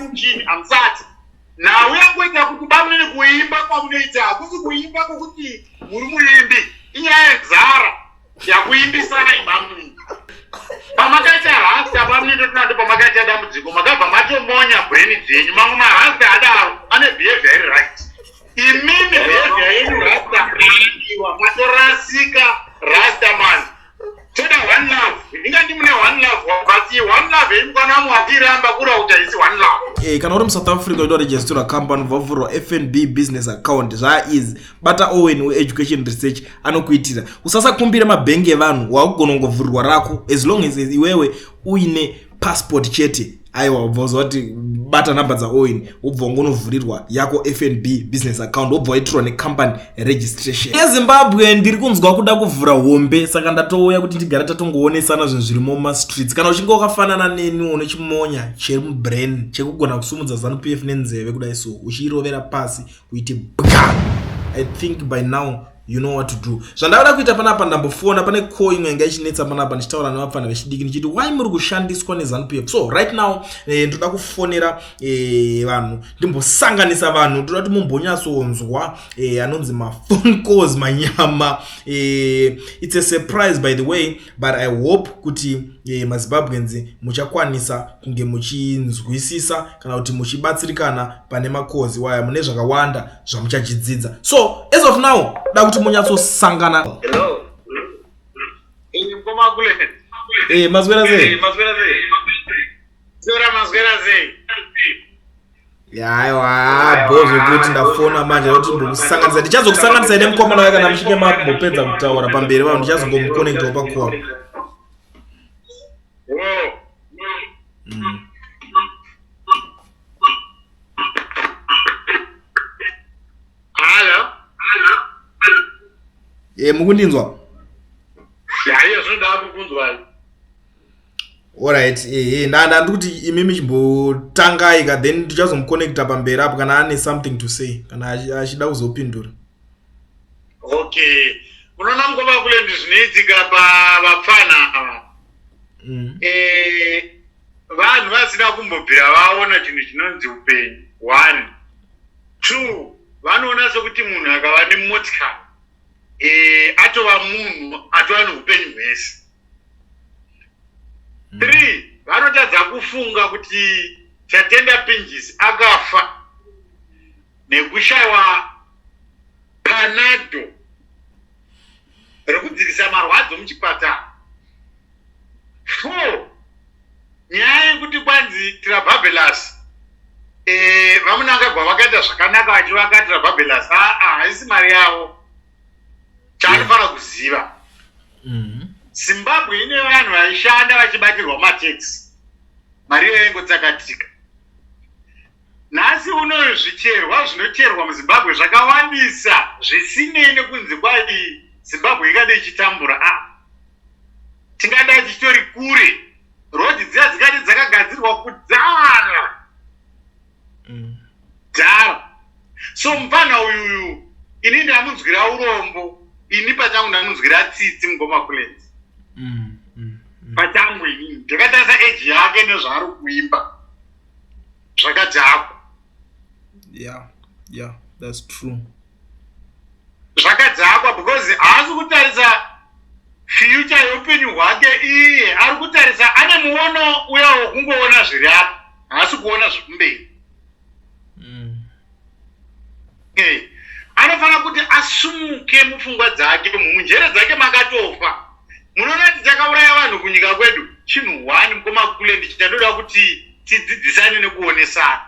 injini amsati nawe yakuita kuti bamwe kuimba kwamunoita akusi kuimba kokuti muri muimbi inyaya yenzara yakuimbisana ibamwe pamakaita rasta pamunoita tinati pamakaita dambudziko makabva matomonya brain dzenyu mamwe marasta adaro ane behavior iri right imimi behavior yenyu rasta iwa matorasika rasta man toda one love ingati mune one love wakati one love imkwana muatiramba kura utaisi one love kana uri muSouth Africa udo register company vavuro FNB business account is bata Owen education research anokuitira usasakumbira mabhengi evanhu wakugona ngovhurwa rako as long as iwewe uine passport chete aiwa ubvozwa kuti bata number za Owen ubva ngonovhurirwa yako FNB business account ubva waitirwa necompany registration. eZimbabwe ndiri kunzwa kuda kuvhura hombe saka ndatouya kuti ndigara tatongoonesana zvinhu zviri mumastreets. Kana uchinge wakafanana neni une chimonya chiri mubrain chekugona kusumudza ZANU-PF nenzeve kudai so uchirovera pasi kuite bga. I think by now you know what to do. Zvandavada kuita panapa ndambofona pane call imwe inga ichinetsa panapa ndichitaura nevafana vechidiki ndichiti why muri kushandiswa neZANU-PF. So right now ndoda kufonera vanhu ndimbosanganisa vanhu ndoda kuti mumbonyatsonzwa anonzi phone calls manyama. It's a surprise by the way, but I hope kuti maZimbabweans muchakwanisa kunge muchinzwisisa kana kuti muchibatsirikana pane makozi waya mune zvakawanda zvamuchachidzidza. So as of now kuti munyatsosangana. Hello. Ngoma kule. Mazwera sei? Mazwera sei. Yaiwa, bozo kuti ndafona manje kuti ndikusanganisa. Ndichazokusanganisa nemkomana wake kana muchinge mapedza kutaura pamberi vanhu ndichazongomconnecta pa call. Mukundinzwa? Yaiyo zvoda kukunzwa. Alright, ndikuti imimi chimbotangai ka then ndichazomconnecta pamberi apo kana ane something to say kana achida kuzopindura. Okay. Unoona mukoma kule ndizvinoitika vapfana ava. Vanhu vasina kumbobvira vaona chinhu chinonzi upenyu. 1. 2. Vanoona sokuti munhu akava nemotikari atova munhu atova neupenyu hwese. 3. Vanotadza kufunga kuti Chatenda Pinjisi akafa nekushayiwa panado rekudzikisa marwadzo muchipatara. 4. Nyaya yekuti kwanzi Tirabhabhelasi vamunangagwa vakaita zvakanaka vachivaka Tirabhabhelasi haisi mari yavo. Chaanofanira kuziva Zimbabwe ine vanhu vaishanda vachibatirwa mataxi mari yaingotsakatika. Nhasi unoyo zvicherwa zvinocherwa muZimbabwe zvakawandisa zvisinei nekunzi kwai Zimbabwe ikada ichitambura. Tingada chitori kure rodhi dziya dzikati dzakagadzirwa kudhara dhara. So mufana uyu ini ndamunzwira urombo, ini pachangu ndamunzwira tsitsi mungoma kulenzi. Pachangu ini ndakatarisa age yake nezvaari kuimba zvakadhakwa. Yeah, that's true. Zvakadhakwa because haasi kutarisa future youpenyu hwake iye, ari kutarisa ane muono uya wokungoona zviri apa, haasi kuona zvekumberi. Anofanira kuti asumuke mupfungwa dzake, munjere dzake makatofa. Munoona kuti takauraya vanhu kunyika kwedu chinhu 1 mukoma kule ndichitoda kuti tidzidzisane nekuonesana.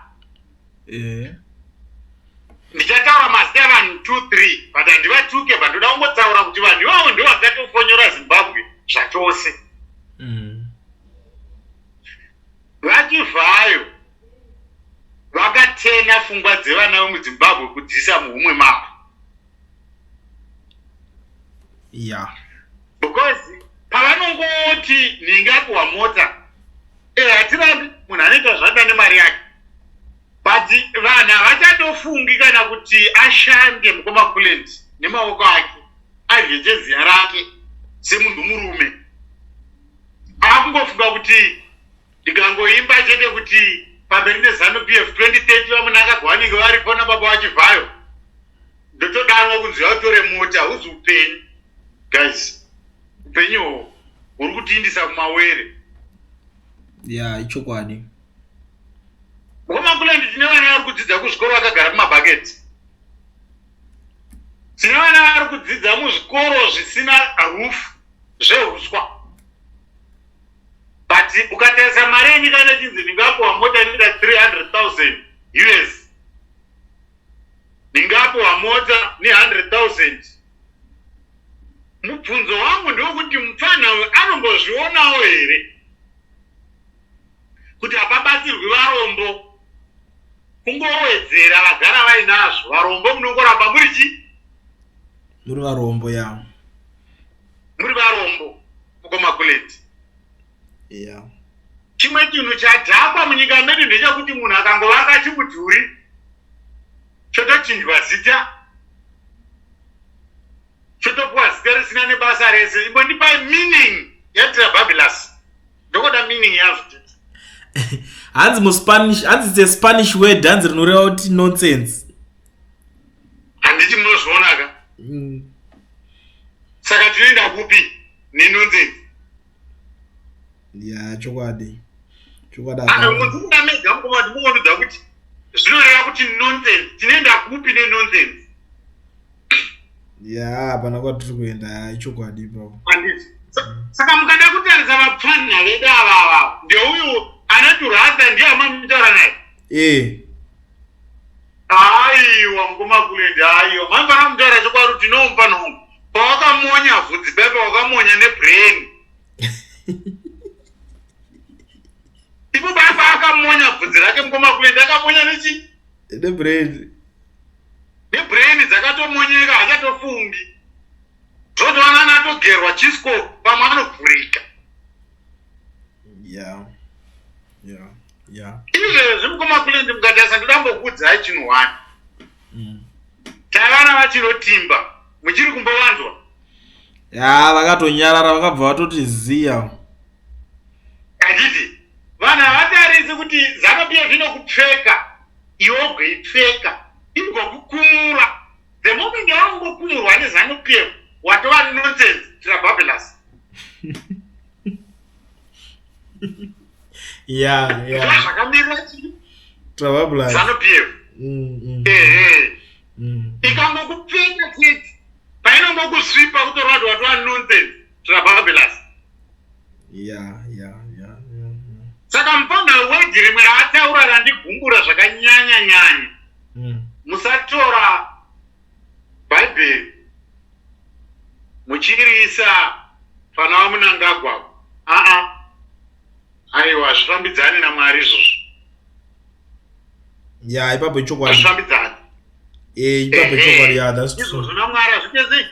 Ndichataura ma7 2 3 but handivatuke but ndoda kungotaura kuti vanhu ivavo ndivo vakatofonyora Zimbabwe zvachose. Vachivhayo vakatena pfungwa dzevana vemuZimbabwe kudzisa muhumwe mavo. Because pavanongoti ningapuwa mota hatirambi munhu anoita zvada nemari yake, but vanhu havachatofungi kana kuti ashande mukoma kulendi nemaoko ake adye ziya rake semunhu murume. Akungofunga kuti ndikangoimba chete kuti pamberi nezanu PF 2030 vamuna akagwanike varipo nababa vachibvayo ndotodanwa kunziva kutore mota uzi upenyu guys upenyu uri kutiindisa kumawere ya ichokwadi kumakulendi tine vana vari kudzidza kuzvikoro vakagara kumabhaketi tine vana vari kudzidza muzvikoro zvisina rufu zveuswa but ukatarisa mari yenyika nechinzi ndingapiwa mota inoita 300,000 US ndingapiwa mota ne100,000 mubvunzo wangu ndokuti mufana uyu anombozvionawo here kuti hapabatsirwi varombo kungowedzera vagara vainazvo varombo munongoramba muri chi muri varombo ya muri varombo kumakuleti ya chimwe chinhu chadhakwa munyika medu ndechekuti munhu akangovaka chimudhuri chotochinjwa zita chotopuwa zita risina nebasa rese imbondipai meaning yaTrababulus ndokoda meaning yazvo hanzi muspanish hanzi it's a Spanish word hanzi rinoreva kuti nonsense handiti munozvionaka saka tinoenda kupi nenonsense ya chokwadi anomudzimuna mega mukomati mungondudza kuti zvinoreva kuti nonsense tinoenda kupi nenonsense ya hapana kwatiri kuenda ichokwadi ipapo handiti saka mukada kutarisa vapfana vedu avava ndeuyu anaturasa ndiye amamitaura naye aiwa mukomakulendi aiwa mamfana mutaura chokwaru tinomupa nhongo pawakamonya vhudzi pepe wakamonya nebrain ipo baba akamonya vhudzi rake mukomakulendi akamonya nechi nebrain dzakatomonyeka hachatofungi zvotowana atogerwa chisco pamwe anovhurika izvezvi mukomakulendi mukatarisa ndodambokuudzai chinhu 1 taivana vachinotimba muchiri kumbowanzwa ya vakatonyarara vakabva vatotiziya handiti vanhu havatarisi kuti ZANU-PF inokupfeka iwe ugoipfeka inokukumura the moment yaungokumurwa neZANU-PF watova nonsense Trababulus zvakamira Trababulus ZANU-PF ikangokupfeka chete painongokusvipa kutorwa kuti watova nonsense Trababulus saka mupanga wedhi rimwe raataura randigumbura zvakanyanya musatora bhaibheri muchiriisa pana vamunangagwa aiwa hazvifambidzani naMwari izvozvo ipapo ichokwadi hazvifambidzani ipapo ichokwadi izvozvo naMwari hazvitezei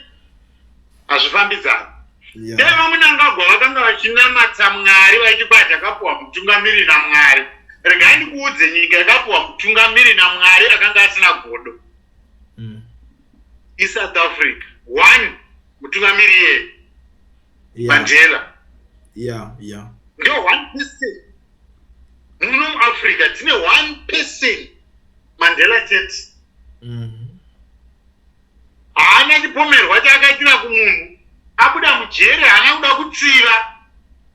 hazvifambidzani dai vamunangagwa vakanga vachinamata Mwari vachibva takapuwa mutungamiri naMwari regai ndikuudze nyika yakapuwa mutungamiri naMwari akanga asina godo eSouth Africa 1 mutungamiri yeye Mandela ndio 1 person muno muAfrica tine 1 person Mandela chete haana chipomerwa chaakaitira kumunhu abuda mujeri haana kuda kutsiva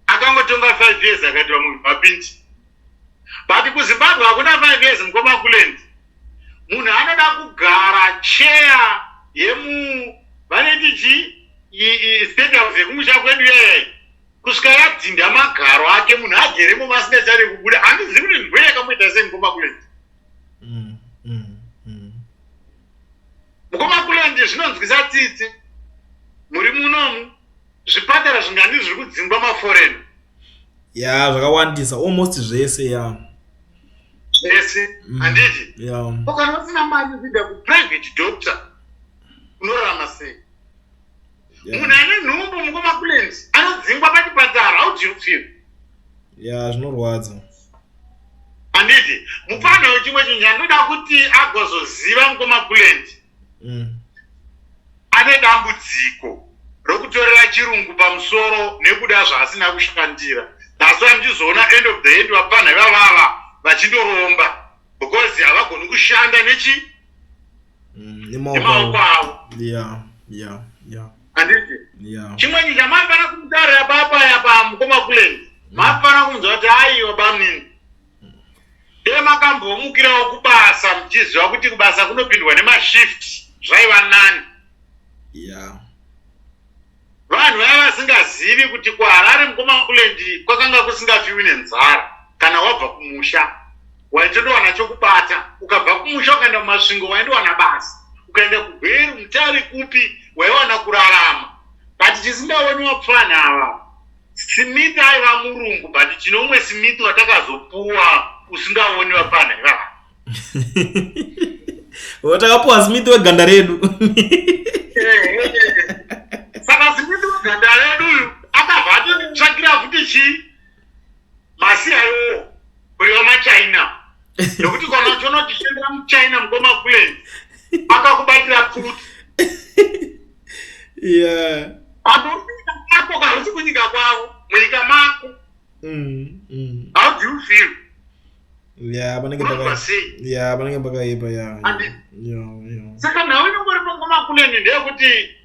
akangotonga 5 years akati munhu mapinji but kuZimbabwe hakuna 5 years mukomakulendi munhu anoda kugara chair vaneti state house yekumusha kwedu yeye kusvika yadhinda magaro ake munhu ageremo masina chari kubuda handizivi kuti ndwere yakamuita sei mukomakulendi mukomakulendi zvinonzwisa tsitsi muri munomu zvipatara zvingani zviri kudzingwa maforeni zvakawandisa almost zvese zvese handiti kana usina mari kuenda kuprivate doctor unorarama sei munhu ane nhumbu mukomakulendi anodzingwa pachipatara haujirupfiro zvinorwadza handiti mufana wechimwe chinhu chandinoda kuti agozoziva mukomakulendi ane dambudziko rokutorera chirungu pamusoro nekuda zvaasina kushandira. That's why ndizoona end of the end vapanha vavava vachindoromba because havagoni kushanda nemaoko avo. Handiti chimweni chamafana kumutaurira papaya pamukoma kulendi mafana kunzwa kuti aiwa bamini dei makambomukirawo kubasa muchiziva kuti kubasa kunopindwa nemashift zvaiva nani. Vanhu vaiva vasingazivi kuti kuHarare mukoma kulendi kwakanga kusingafiwi nenzara. Kana wabva kumusha waitowana chokubata, ukabva kumusha ukaenda kumasvingo waindowana basa, ukaenda kuBheru Mutare kupi waiwana kurarama. But chisingaoniwa pfana ava Smith aiva murungu, but chinomwe Smith watakazopuwa usingaoniwa pfana ivava. Watakapuwa Smith weganda redu. Saka Smith weganda redu akabva atitsvakira futi chii masiya iwo kuriva maChina. Nokuti kana uchiona uchishandira muChina mukoma kulendi akakubatira kuti andopinda kwako kahusi kunyika kwavo munyika mako. How do you feel? Panenge pakaipa saka nhau inongori pangoma kulendi ndeyekuti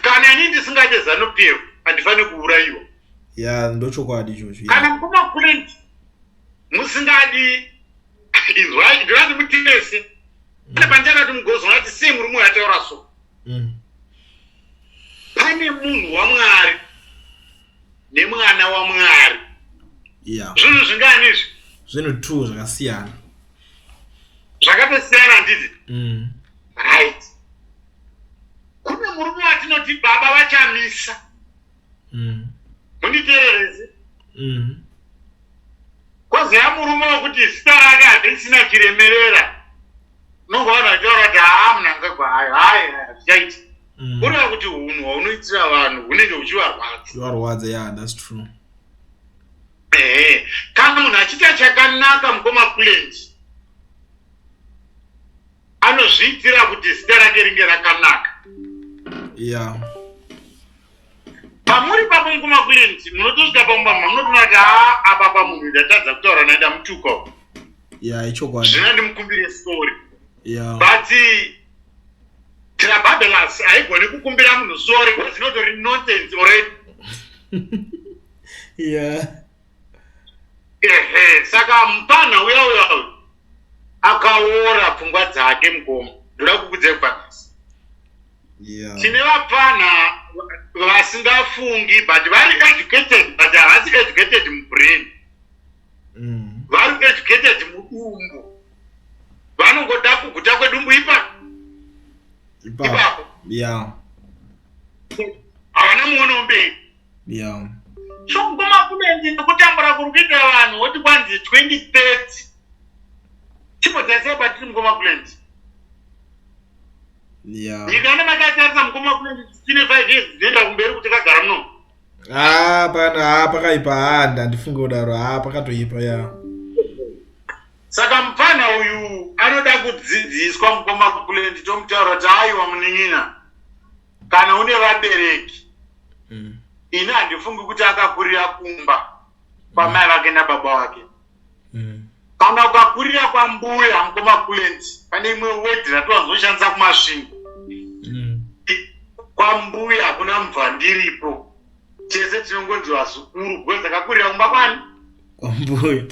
kana ini ndisingade ZANU-PF handifani kuurayiwa. Ndochokwadi ichocho. Kana mukoma kulendi musingadi ndivati mutimese pane panjanati mugozo nati sei muri muyataura so. Pane munhu waMwari nemwana waMwari. Zvinhu zvingani izvi? Zvinhu 2 zvakasiyana. Zvakatosiyana handiti? Right. Kune murume watinoti baba vachamisa. Munditeerese? Kozoya murume wokuti zita rake harisina chiremerera. Unongoona achitaura kuti munangagwa hayi zvichaita. Kureva kuti hunhu hwaunoitira vanhu hunenge huchivarwadza. That's true. Kana munhu achiita chakanaka mukoma kulendi anozviitira kuti zita rake ringe rakanaka. Pamuri papo mukoma kulendi munotosvika pamubamba munotoona kuti apa pamunhu ndatadza kutaura naye ndamutuka. Ichokwadi. Zvina ndimukumbire story. But Trababelas haigoni kukumbira munhu story because zvinotori nonsense already. Saka mupana uya akaora pfungwa dzake mukoma. Ndoda kukudzai kufanasi. Tine vapana vasingafungi but vari educated but havasi educated mubrain. Vari educated mudumbu. Vanongoda kuguta kwedumbu ipapo. Havana muono mberi. So mukoma kulendi ndokutambura kuri kuita vanhu woti kwanzi 2030 chimbodzaisei patiri mukoma kulendi. Nyika ine makatarisa mukoma kulendi tine 5 years dzinoenda kumberi kuti kagara muno. Pakaipa handifunge kudaro pakatoipa. Saka mupana uyu anoda kudzidziswa mukoma kulendi tomutaura kuti aiwa munin'ina kana une vabereki. Ini handifungi kuti akakurira kumba kwamai vake nababa vake. Kana ukakurira kwambuya mukoma kulendi pane imwe wedhi ratozoshandisa kumasvingo. Kwambuya hakuna mubvandiripo. Chese tinongonziwa zukuru because akakurira kumba kwani? Kwambuya.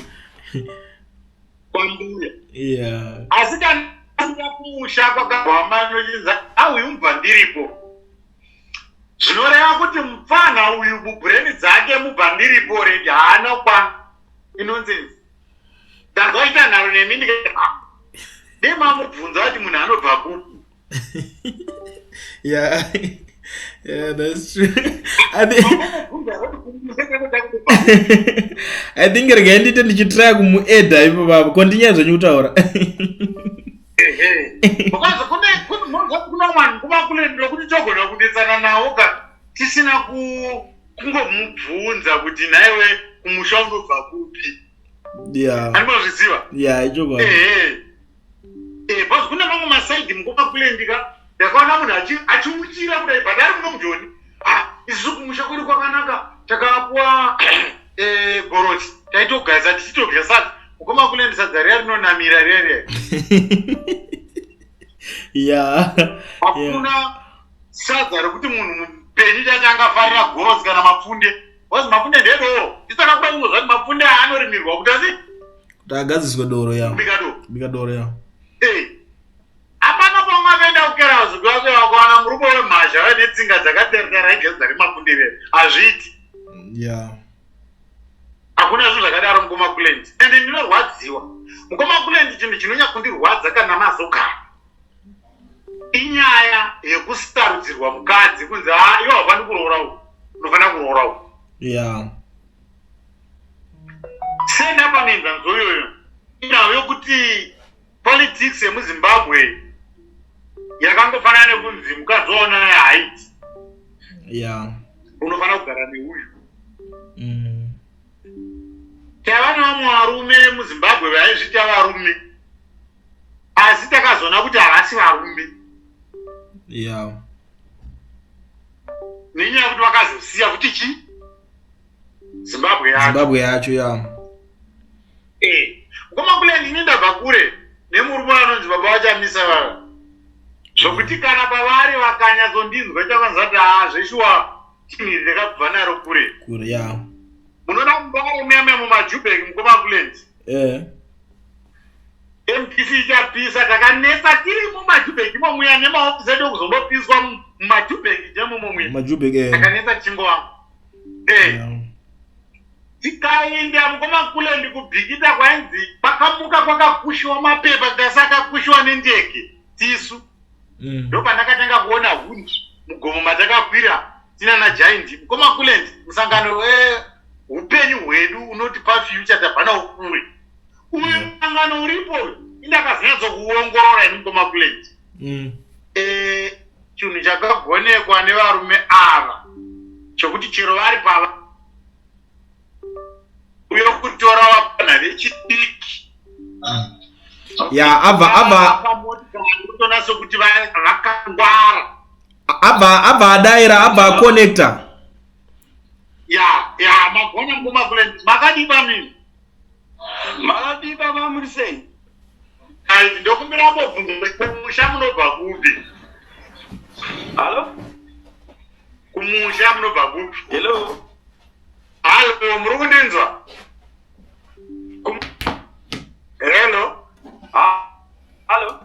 Asi kana kumusha kwakagwama nochinza auyu mubvandiripo. Zvinoreva kuti mupfana uyu mubrain dzake mubvandiripo already haana kwa inonsense. Ndazoita nharo nemi ndikati ndemamubvunza kuti munhu anobva kupi. That's true. I think rega ndite ndichitry kumuedha ipo baba. Continue zvanyutaura. Because kuna vanhu kuva kulendi lokuti togona kudetsana nawo ka tisina kungomubvunza kuti naiwe kumusha unobva kupi. Andinozviziva. Ichokwadi. Because kuna mamwe masaidi mukoma kulendi ka ndakaona munhu achimuchira kudai but ari muno mujoni. Isusu kumusha kuri kwakanaka takapuwa goroti taitogaisa tichitogesa mukoma kule ndisadza riya rinonamira rere. Yeah. Hakuna sadza rekuti munhu mupenyu chati angafarira gozi kana mapfunde. Wazi mapfunde ndedo. Tisaka kuda kungozva kuti mapfunde anorimirwa kuti asi tagadziswe doro ya. bika doro ya. Apana pamwe akaenda kukera zvikwazo wakawana murume wemhasha waine tsinga dzakaterekera igedza remapfunde rere. Hazviti. Yeah. Hakuna zvinhu zvakadaro mukoma kulendi. Ende ndinorwadziwa. Mukoma kulendi chinhu chinonyanya kundirwadza kana mazokara. Inyaya yekustarudzirwa mukadzi kunzi iwe haufaniri kuroora, unofanira kuroora. Yeah. Senda pamenzanzo iyoyo inayo yokuti politics yemuZimbabwe yakangofanana nekunzi mukadzi waona haiti. Yeah. Unofanira kugara neuyu. Tava nevamwe varume muZimbabwe vaizvita varume asi takazoona kuti havasi varume. Yeah. Nenyaya yekuti vakazosiya kuti chi Zimbabwe yacho ya. Mukoma kule ndini ndabva kure nemurume anonzi baba vachamisa vava. Zvokuti kana pavari vakanyatsondinzwa chakanzi kuti zveshuwa chinhu ndakabva naro kure. Kure ya. Munoda mubare meme mumaJubek mukoma kulendi. MTC ichapisa takanetsa tiri mumaJubek imomuya nemaofisi edu okuzombopiswa mumaJubek jemumomuya. Majubek takanetsa chingo wangu. Tikaenda mukoma kulendi kubhikita kwainzi pakamuka kwakakushiwa mapepa tasakakushiwa nendege tisu. Ndopandakatanga kuona hundi mugomo matakakwira tina naJaindi mukoma kulendi musangano upenyu hwedu unotipa future tabva nawo kure. Uyu musangano uripo indakazonyatso kuongorora ini mukoma kulendi. Chinhu chakagonekwa nevarume ava chokuti chero vari pava uyo kutora vapana vechidiki. Ya abva kutona sokuti vakangwara. Abva adaira abva connector. Ya magona mukoma kulendi makadipa mimi. Makadipa mamuri sei? Ndokumbira mbobvunza kumusha munobva kupi? Halo? Kumusha munobva kupi? Hello? Halo, muri kundinzwa? Hello? Halo?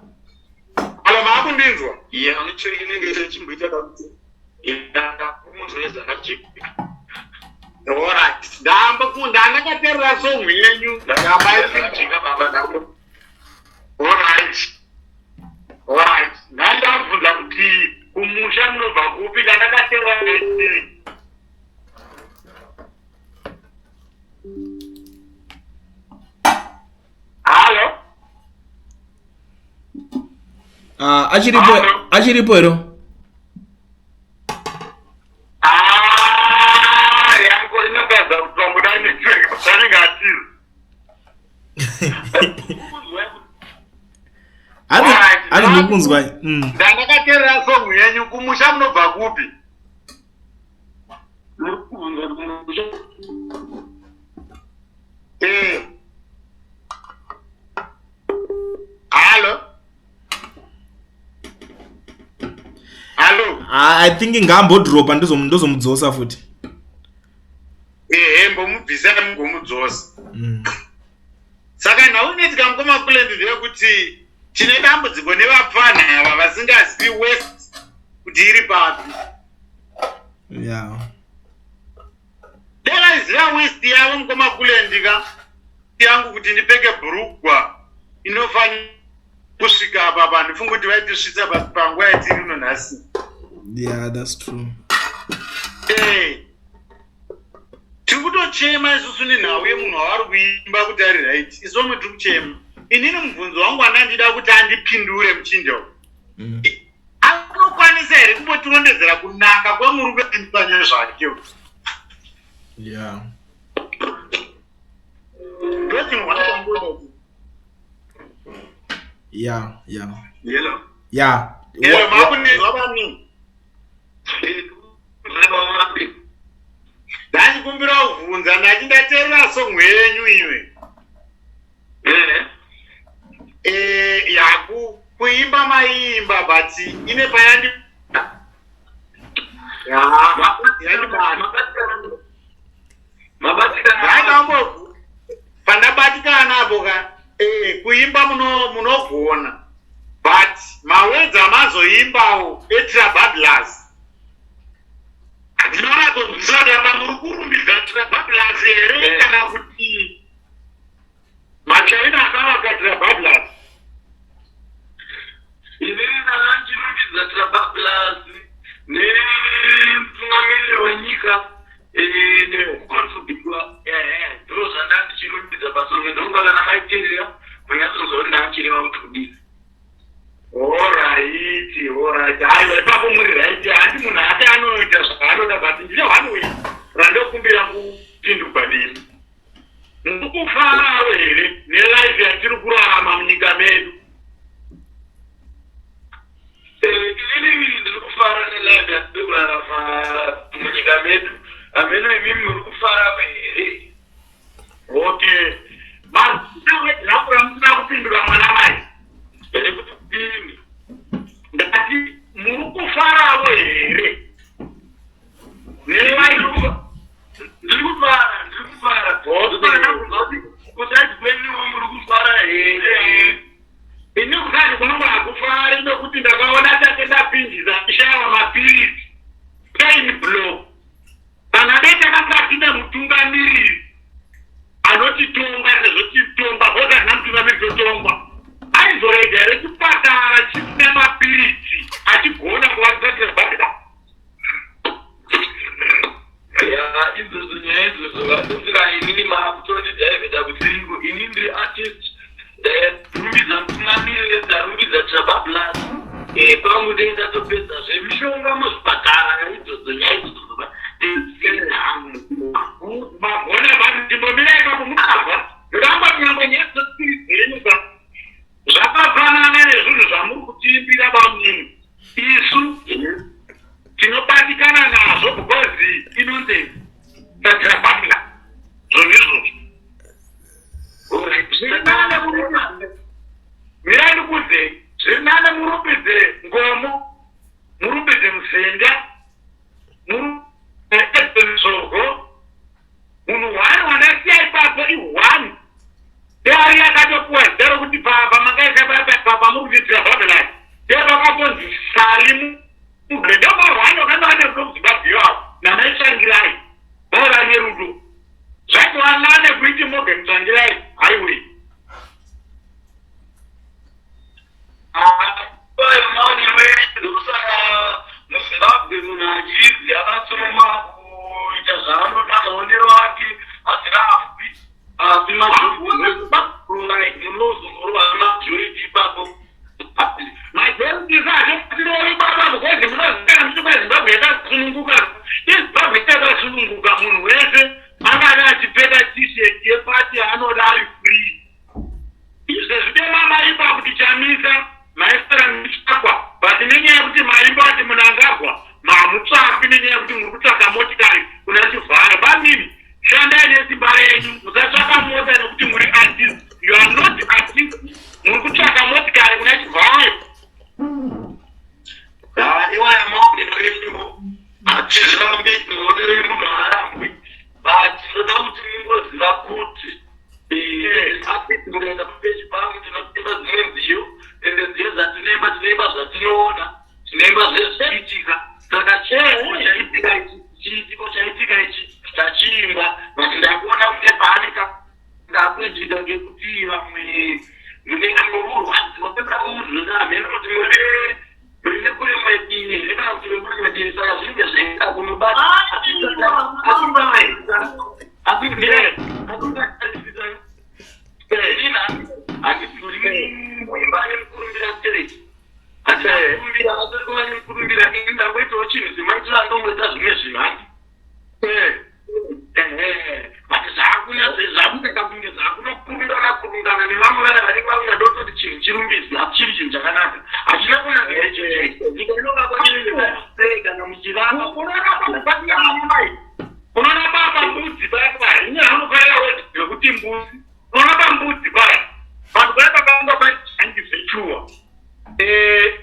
Halo, makundinzwa? Yeah, nichiri chimbuita kuti. Kumunzwa nezakajipika. Alright. Ndakaterera songo yenyu. Ndakabaitika baba ndako. Alright. Ndandabvunza kuti kumusha munobva kupi ndakaterera nesiri. Halo? Achiripo ero. Yangu inakaza utombo dani tsika saningati. Ari nokunzwa. Ndakaterera songo yenyu kumusha munobva kupi? Halo? Halo? I think ngambodropa ndozomudzosa futi. Mbomubvisa mugomudzosa. Saka nhaunetika mukoma kulendi ndeyekuti tine dambudziko nevapfana ava vasingazivi west kuti iri papi. Yeah. Ndakaiziva west yavo mukoma kulendika yangu kuti ndipfeke bhurugwa inofanira kusvika apa pa ndifunga kuti vaitisvitsa panguva yatiri ino nhasi. Yeah, that's true. Tiri kutochema isusu nenhau yemunhu wavari kuimba kuti ari right. Isomwe tiri kuchema. Inini mubvunzo wangu andida kuti andipindure muchinja uyu. Anokwanisa here kumbotirondedzera kunaka kwemurume andipanya zvake. Yeah. Ndochinhu wanotomboda. Yeah. Hello? Yeah. Hello, makundinzwa bani? Ndachikumbira kubvunza ndati ndateerera songo yenyu iwe. yaku kuimba maimba but ine payandi mabatikanaamboku pandabatikana apo ka kuimba munogona but mawedzi amazoimbawo etrabablas ndinoona konzisaka muri kurumbidza trabablas here kana kuti machaina akavaka trabablas inini nandirumbidza trabablas nemutungamiri wenyika nekukontributwa ndiro zvandandichirumbidza pasonge ndongavana maiterera kunyatsozori ndachireva kuti kudii. Alright. Aiwa ipapo muri right. Handi munhu ake anoita zvaanoda but ndine one randokumbira kupinduka nemi. Mukufarawo here nelife yatiri kurarama munyika medu. Inini ndiri kufara nelife yatiri kurarama munyika medu. Ameno imimi muri kufarawo here. Okay. Mazinawe musina kupindura mwana mai. Ndikuti ndati muri kufarawo here nelife ndiri kufara kutati kweniwo muri kufara here ini kutati kwangu hakufari nekuti ndakaona tate ndapinjiza ndishaiwa mapirisi pain blow kana detakakatine mutungamiriri anotitonga sezotitonga okazina mutungamiriri totongwa aizorega here chipatara chisine mapirisi achigona kuvatisatezabhadha izvozvo nyaya izvozvo vadosira inini maakutondidhaivheta kuti inini ndiri artist rumbidza mutungamiriri ndarumbiza trabablas pangu ndenge ndatopedza zvemishonga muzvipatara izvozvo nyaya izvozvo magona vanhu timbomirai papo mukabva ndoramba kunyange nyaya zvakafanana nezvinhu zvamuri kutiimbira vamweni isu tinobatikana nazvo because inonzi tatrababla zvona izvozvo mirai ndikuze zvirinane murumbidze ngomo murumbidze musenda murumbidze munhu hwani wandasiya ipapo ihwani teari yakatopuwa zita rokuti pamurikuitira babelani tevakatonzi sali mugendomarwani wakanoanekuto kuzimbabwe wavo namaitsvangirai bora nerudo zvatoanane kuiti mogenitsvangirai haiwei ndokusaka muzimbabwe munhu achibvi akatsoma kuita zvaanoda maonero ake asina afi mazvozorova mazvo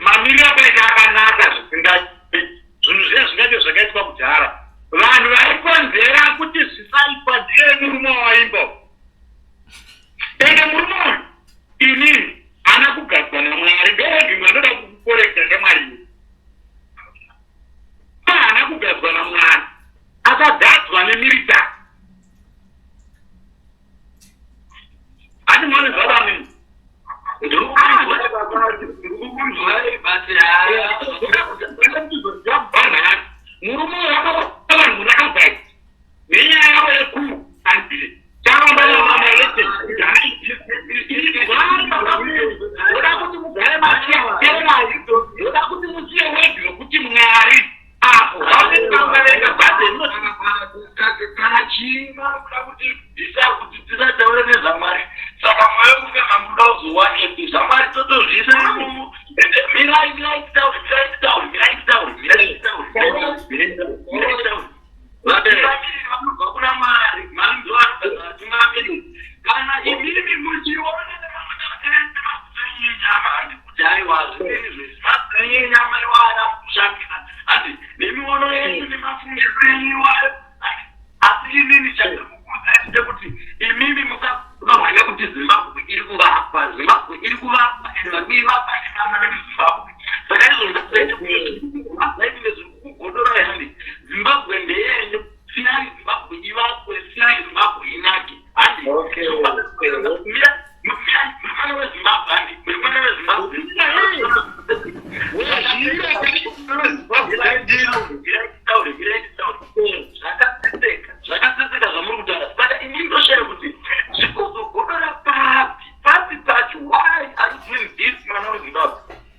mamiriro akaita akanaka zvinhu zvinenge zvakaitwa kudhara vanhu vaikonzera kuti zvisaitwa ndiye murume waimba ende murume uyu inini ana kugadzwa naMwari ndoodimwe anoda kukorekta ndamwari haana kugadzwa naMwari akagadzwa nemilitari ati mwana zvavanini murume wakavanhu nakabhai nenyaya yavo yekuru andire oda kuti mugare oda kuti musiye wegi rokuti Mwari apo vaenga bhadhe kana chima kuda kuti kuti tisataure nezvaMwari saka mwoyo kunge mamuda uzowanepi zvaMwari totozvisa imomo vanobva kuna Mwari kana imimi muchiona nyama kuti aiwa zvinezve nyama iwaya kushandisa ati nemiono yenyu nemafungiro enyu asi inini chakakukudzaiite kuti imimi mukavange kuti Zimbabwe iri kuvakwa ende vakuivakwa nevana vezimbabwe saka izvo zaiti nezviri kugodora yani Zimbabwe ndeyenyu siyai Zimbabwe ivakwe siyai Zimbabwe inake handi mufana weZimbabwe handi mufana weZimbabwe zvakatsetseka zvamuri kutaura saka ini ndoshaya kuti zvikozogodora papi pacho why are you doing this mwana weZimbabwe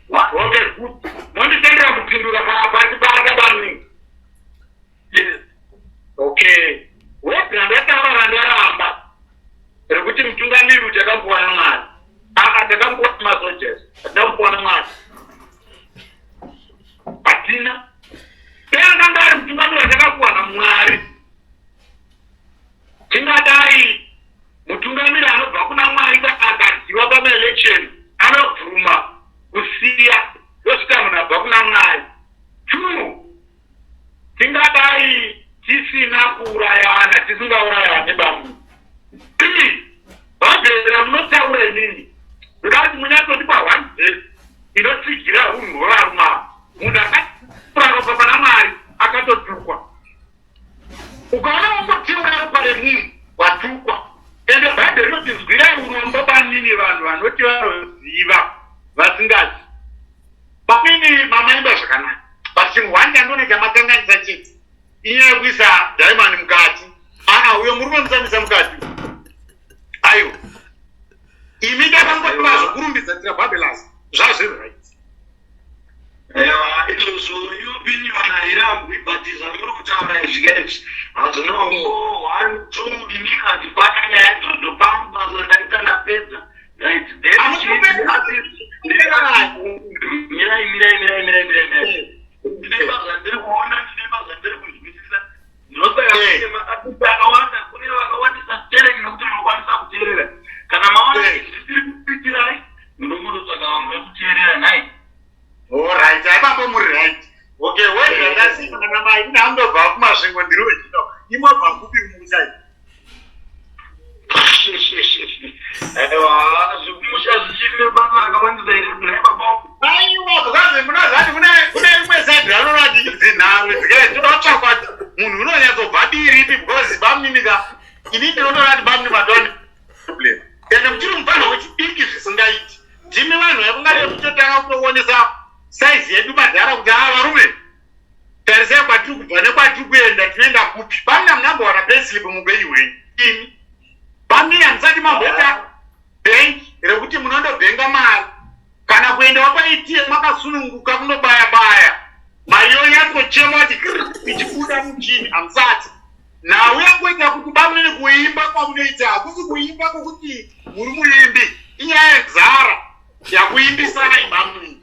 okay good monditendera kupindura pachibata baningi yes okay wega ndakavara ndaramba rekuti mutungamiri kuti akambowana Mwari ndakambowana masojas ndakambowana Mwari patina peakanga ari mutungamiri watakakuwana Mwari tingadai mutungamiri anobva kuna Mwari akaziva pamaelection anobvuma kusiya yosvika munhu abva kuna Mwari 2 tingadai tisina kuurayana tisingaurayana nebamu 3 bhabhera munotaura inini ndikati munyatoti pa1 verse inotsigira unhu hwaruma munhu akakurapa pana Mwari akatotukwa ukaona ungotiura ropa remunhu watukwa ende bhabheri rinoti zwirai urombo banini vanhu vanoti vanoziva vasingazi papini mamaimba zvakanaka but chinhu wandandone chamakanganisa chete inyaya yekuisa dhaimani mukati uyo muri kumusambisa mukati aiwa imi ndakangotiva zvokurumbidza tira Babylons zvazvirit ewa izvozvo opinion hairambwi but zvamuri kutaura izvizvi hazvino 1 2 ini handifana nyaya idzodzo pambazo ndaita ndapedza right mirai ndinebasa ndiri kuona ndinebasa ndiri kuzwisisa ndinosakaa akawanda kune vakawandisa tereki nokuti munokwanisa kuteerera kana maona ndisiri kupitirai munomunotsvaga vamwe vekuteerera nai alright aipapo muri right okay wezvandasima kana mai ndangobva kumasvingo ndiri wechino imobva kupi kumusai aiwa zvikumusha zvichine basa rakawandisa iri kunaipapo aiwa kukazi munozati kune imwe side ranorati dzinhare dzikaitotsvakwa munhu unonyatsobva biripi because bamninika ini ndinotorati bamnimadoni problem ende muchiri mufanho wechidiki zvisingaiti ndimi vanhu vakungari kutotanga kutoonesa saizi yedu madhara kuti varume tarisai kwatiri kubva nekwatiri kuenda tinoenda kupi pamina munambowana payslip mupenyu hwenyu ini pamina handisati mamboita bhengi rekuti munondobhenga mari kana kuendawo paATM makasununguka kunobaya-baya mari yonyatsochema kuti ichibuda muchini hamusati nawe yangoita kuti bamunini kuimba kwamunoita hakusi kuimba kwokuti muri muimbi inyaya yenzara yakuimbisana ibamunini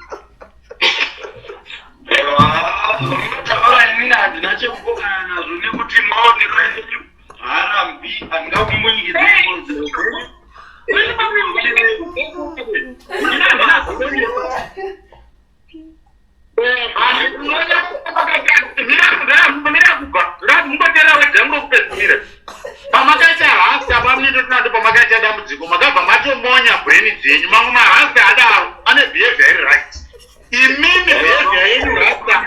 taura inini handina chekupokana nazvo nekuti maonero enyu harambi handingakumunyikidzaikonzero marasta adaro ane behavior iri right. Imini behavior yenyu rasta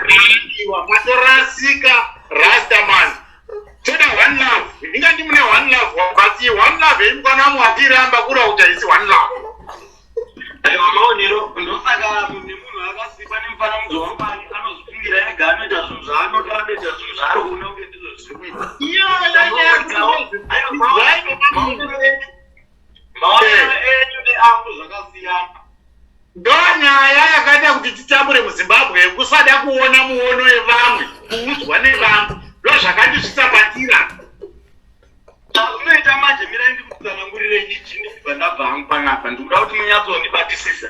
iwa matorasika rasta man. Toda one love. Ingati mune one love wakati one love imkana mwatiramba kura utaisi one love. Ayo maonero ndosaka munhu akasikwa nemufana mudzo wamwari anozvifungira ega anoita zvinhu zvaanoda anoita zvinhu zvaari kuona kuti ndizvo zvirimuita. Maonero enyu neangu zvakasiyana. Ndonyaya yakaita kuti titambure muZimbabwe kusada kuona muono yevamwe kuudzwa nevamwe ndozvakandisvitsabatira. Zvazvinoita manje mirai ndikutsanangurire ichi ndibva ndabva hangu panapa ndikuda kuti munyatsondibatisisa.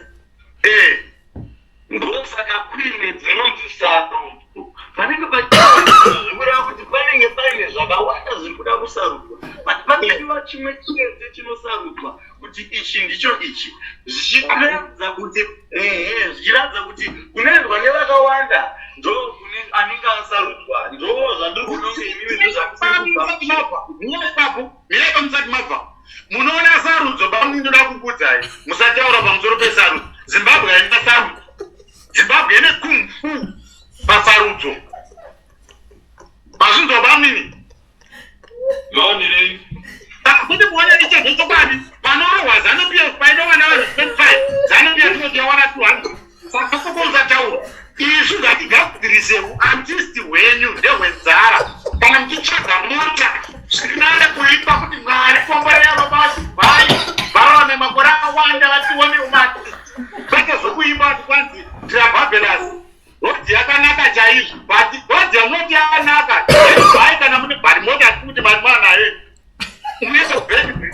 Ndosaka kuine dzinonzi sarudzo panenge pachiureva kuti panenge paine zvakawanda zviri kuda kusarudzwa but panodiwa chimwe chete chinosarudzwa kuti ichi ndicho ichi zvichiratidza kuti kunoendwa nevakawanda ndo kune anenge asarudzwa ndo zvandiri kunonge imimi ndozvamusati mabva munoona sarudzo pamundoda kukudzai musataura pamusoro pesarudzo. Zimbabwe haina sarudzo. Zimbabwe ine kung fu pasarudzo. Mazvinzobamini maonirei kuti muone icho zvechokwadi vanorohwa ZANU-PF paine vana vanhu 25 ZANU-PF inotiwana 200 saka kokousataura izvi ngatigadzirisei artisti hwenyu ndehwenzara kana muchitsvaga mota zvirinare kuipa kuti mwari komborera mabasa vai vararame makore akawanda vatione umati kwete zvokuimba kuti kwanzi tirabhabhelasi rodhi yakanaka chaizvo but rodhi yamunoti yakanaka vai kana mune bharimota kuti marimwana naye unoita bheni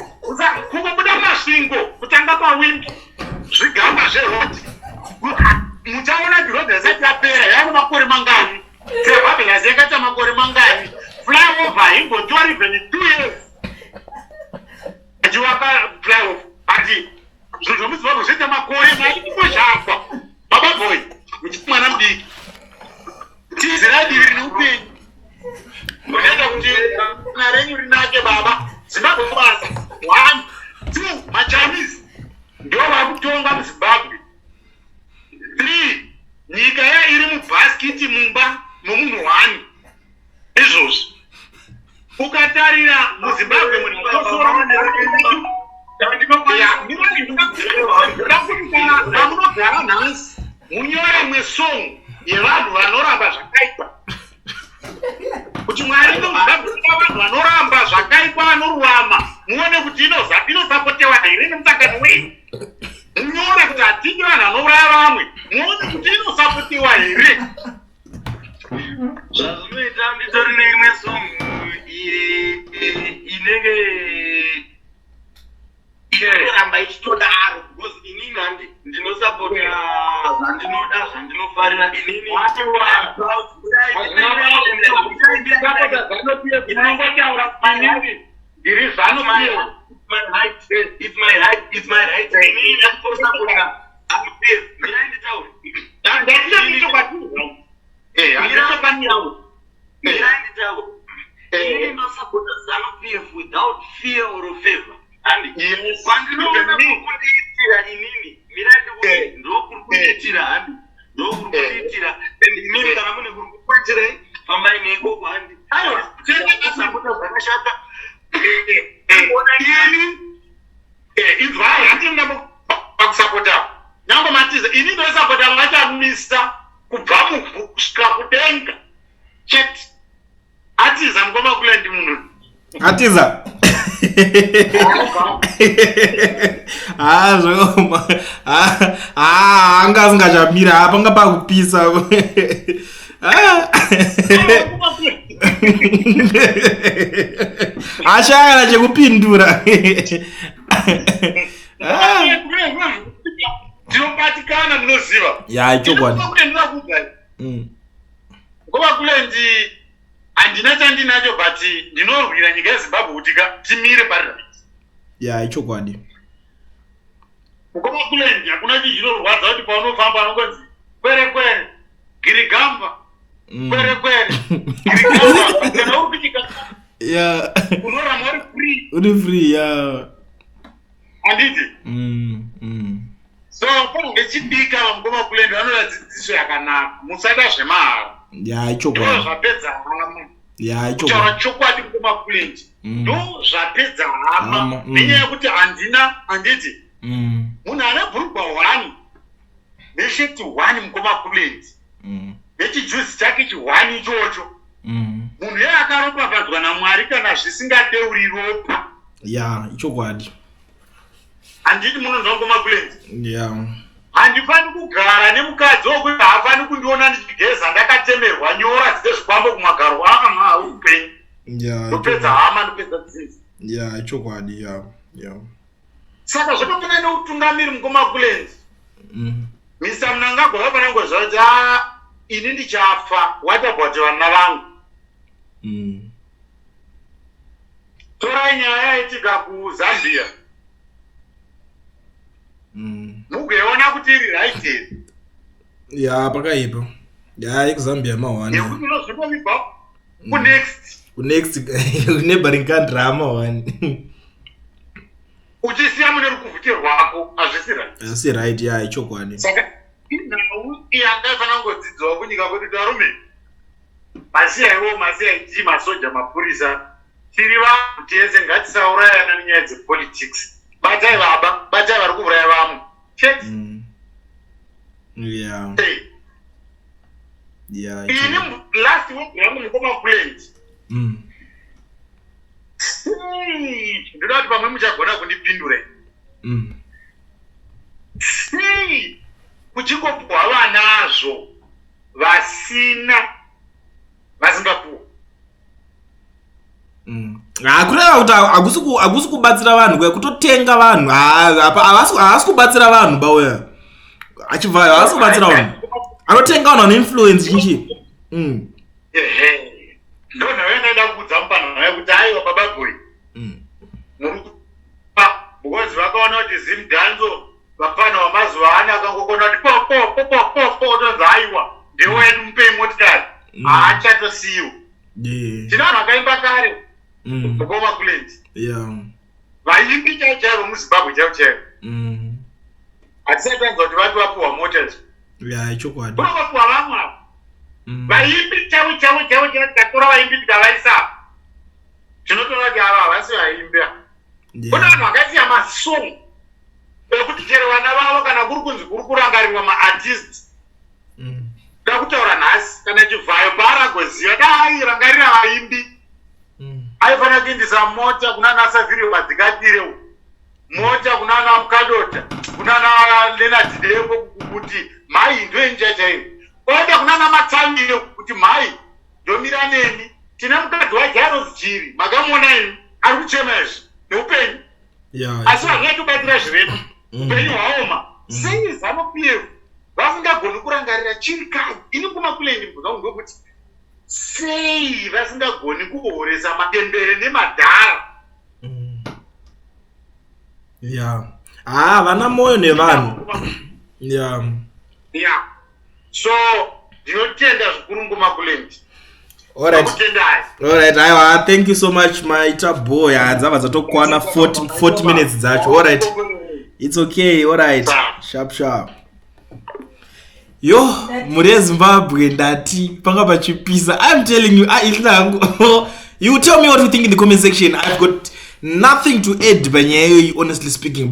kungobuda masvingo kutanga pawindi zvigamba zverodhi muchaona kuti rodhi yasati yapera yava makore mangani tirabhabhelasi yakaita makore mangani flyover haingotori even 2 years achiwaka flyover ati zvinhu zvomuzimbabwe zvoita makore maikuzvakwa bababhoi muchiti mwana mudiki tizirai divi rine upenyu munoita kuti narenyu rinake baba. Zimbabwe basa 1 2 machinese ndo vakutonga muZimbabwe. 3 nyika iri mubhaskiti mumba momunhu 1 izvozvi ukatarira muZimbabwe munogara nhasi munyore mwesong yevanhu vanoramba zvakaipa kuti mwari muZimbabwe vanhu vanoramba zvakaipa vanorurama muone kuti inosapotewa here nemusangano wenyu munyore kuti hatidi vanhu vanouraya vamwe muone kuti inosapotewa here. zvazvinoita nditori neimwe song inenge inoramba ichitodaro because inini ndinosapota zvandinoda zvandinofarira inini ndiri ZANU-PF. It's my right. Inini ndakosapota ZANU-PF. Mirai nditaure. Mirai nditaure. Inini ndosapota ZANU-PF without fear or favor. Kwandinoona kundiitira inini mirai ndikuti ndokuri kundiitira handi ndokuri kundiitira inini kana mune kuri kukuitirai fambai neikoko handi kusapota zvakashata izvai hatinda pakusapota nyange matiza ini ndosapota vachamisa kubva muvhu kusvika kudenga chete atiza mukomakulendi munhu atiza zvakoma anga asingachamira hapanga pakupisa ashayana chekupindura tinobatikana munoziva ya chokwadi ngovakulendi handina chandinacho but ndinorwira nyika yeZimbabwe kuti timire parira ya ichokwadi ngovakulendi hakuna chinhu chinorwadza kuti paunofamba anongonzi kwere girigamba kwere girigamba kana uri kuchika ya unorama uri free ya handiti so panenge chibika vamukoma kulendi vanoda dzidziso yakanaka musada zvemahara ya icho ndo kwa zvapedza hama ya icho kutaura kwa chokwadi mukoma kulendi ndo zvapedza hama nenyaya yekuti handiti munhu ane bhurugwa 1 nesheti 1 mukoma kulendi nechijuzi chake chi1 ichocho munhu iye akaropafadzwa naMwari kana zvisingadeuri ropa ya icho kwadi handiti munonzwa mukoma kulendi ya handifani kugara nemukadzi wokuti haafani kundiona ndichigeza ndakatemerwa nyora dzezvikwambo kumagaro upenyu ndopedza hama ndopedza dzizi ya icho kwadi ya saka zvakafana neutungamiri mukoma kulendi misa munangagwa vapanangozva kuti ini ndichafa watabvati vana vangu torai nyaya yaitika kuZambia mugoiona kuti iri right here ya pakaipa ya ekuZambia mawani nekuti unozvinovigwa kunext neighboring country amawani uchisiya mune rukuvhute rwako hazvisi right asi right ya icho kwadi saka inhau yangaifanira kungodzidzwa kunyika kuti tarume masiyaiwo masiyai masoja mapurisa tiri vanhu tese ngatisaurayana nenyaya dzepolitics batai baba batai vari kuuraya vamwe chete ini last week yangu mukoma kulendi ndinoda kuti pamwe muchagona kundipindura kuchingopuhwa vanazvo vasingapuhwa kureva kuti hakusi kubatsira vanhu kuya kutotenga vanhu havasi kubatsira vanhu bauya achibvayo havasi kubatsira vanhu anotenga vanhu anoinfluence chinchi ndo nhayo ndaida kuudza mupanhaya kuti aiwa bababoi muri because vakaona kuti zimdhanzo vapana wamazuva ano akangokona kuti tonzi aiwa ndewenu mupei motikari haachatosiyiwa tina vanhu vakaimba kare mukoma kulendi vaimbi chaivo chaivo muzimbabwe chaivo chaivo hatisati tanzwa kuti vati vapuhwa mota ichokwadi vapuhwa vamwe avo vaimbi chaivo tikatora vaimbi tikavaisa tinotoona kuti ava havasi vaimbi kuna vanhu vakasiya masong ekuti chero vana vavo kana kuri kunzi kuri kurangarirwa maartist da kutaura nhasi kana chivhayo paaragoziva dai rangarira vaimbi aifanira kuendesa mota kuna nasavhiri madzikatire mota kuna ana mukadota kuna ana Leonard Dembo kuti mai ndoenja chaivo oenda kuna ana Matsamire kuti mai ndomira neni tina mukadzi waJairos Jiri makamuona imi ari kuchema izvi neupenyu asi hazvingaiti kubatira zvirepo upenyu hwaoma sei ZANU-PF vasingagoni kurangarira chirikadzi ini kumakulendi mbudza ndokuti sei vasingagoni kuhoresa matembere nemadhara vana moyo nevanhu so ndinotenda zvikuru ngumakulendi. Alright, aiwa, thank you so much maita boy. Dzava dzatokwana 40 minutes dzacho. Alright, it's okay. Alright, sharp. Yo, muri Zimbabwe ndati panga pachipisa. I'm telling you, you tell me what you think in the comment section. I've got nothing to add, honestly speaking.